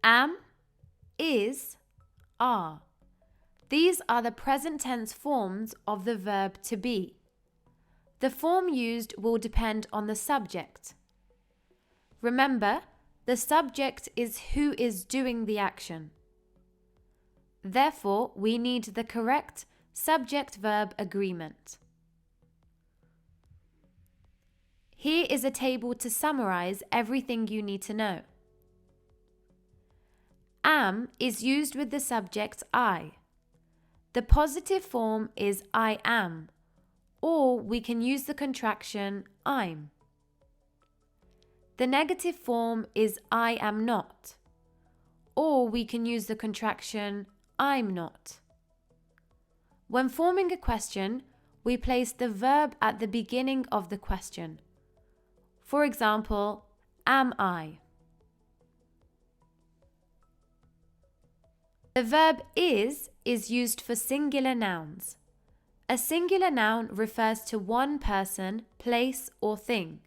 Am, is, are. These are the present tense forms of the verb to be. The form used will depend on the subject. Remember, the subject is who is doing the action. Therefore, we need the correct subject-verb agreement. Here is a table to summarize everything you need to know. Am is used with the subject I. The positive form is I am, or we can use the contraction I'm. The negative form is I am not, or we can use the contraction I'm not. When forming a question, we place the verb at the beginning of the question. For example, am I? The verb is used for singular nouns. A singular noun refers to one person, place, or thing.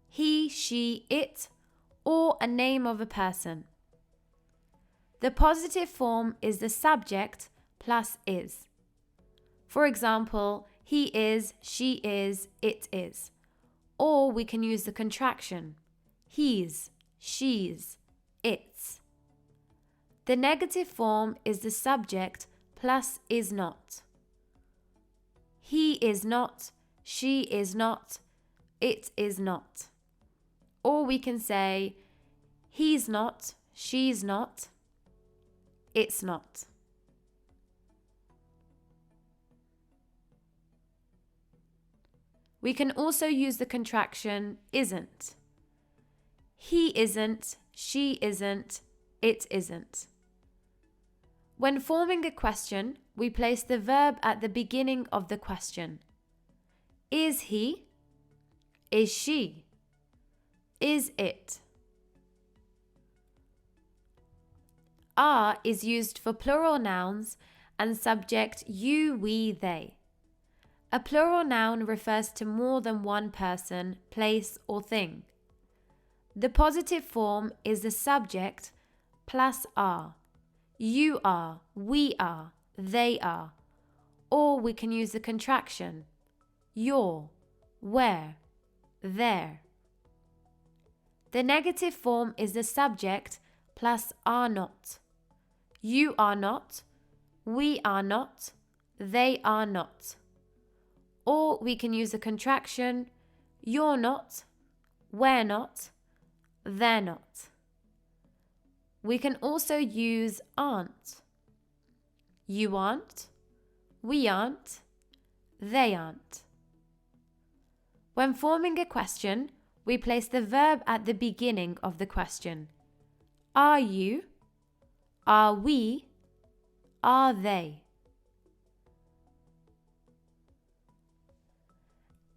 He, she, it, or a name of a person. The positive form is the subject plus is. For example, he is, she is, it is. Or we can use the contraction he's, she's, its. The negative form is the subject plus is not. He is not, she is not, it is not. Or we can say he's not, she's not, it's not. We can also use the contraction isn't. He isn't, she isn't, it isn't. When forming a question, we place the verb at the beginning of the question. Is he? Is she? Is it? Are is used for plural nouns and subject you, we, they. A plural noun refers to more than one person, place, or thing. The positive form is the subject plus are. You are, we are, they are. Or we can use the contraction your, where, their. The negative form is the subject plus are not. You are not, we are not, they are not. Or we can use the contraction you're not, we're not, they're not. We can also use aren't. You aren't, we aren't, they aren't. When forming a question, we place the verb at the beginning of the question. Are you? Are we? Are they?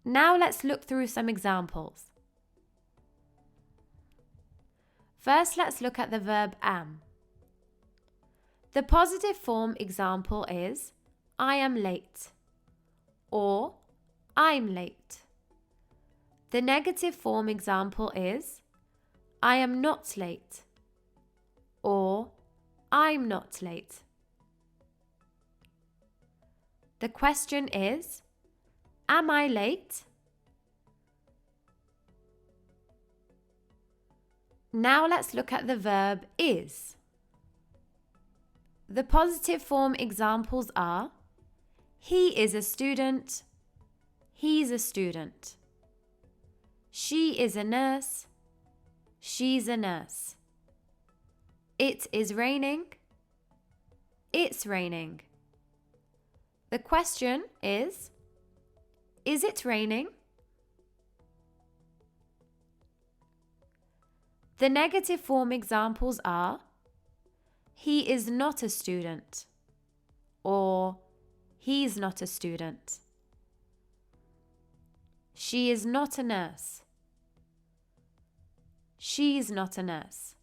Now let's look through some examples. First, let's look at the verb am. The positive form example is I am late or I'm late. The negative form example is I am not late or I'm not late. The question is, am I late? Now let's look at the verb is. The positive form examples are he is a student, he's a student. She is a nurse, she's a nurse. It is raining, it's raining. The question is it raining? The negative form examples are he is not a student or he's not a student. She is not a nurse. She's not a nurse.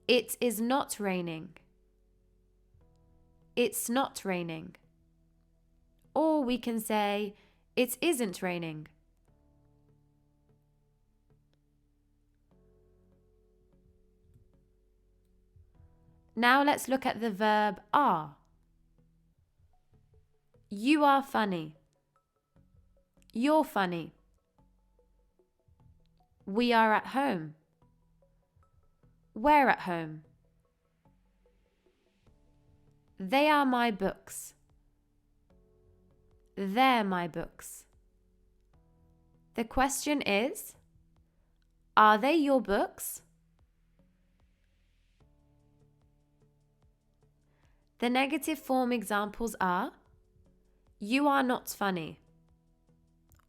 It is not raining. It's not raining. Or we can say it isn't raining. Now let's look at the verb are. You are funny. You're funny. We are at home. We're at home. They are my books. They're my books. The question is, are they your books? The negative form examples are, you are not funny,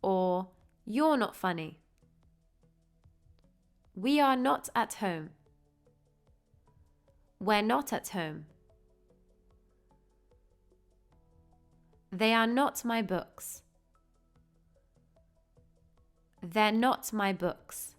or you're not funny. We are not at home. We're not at home. They are not my books. They're not my books.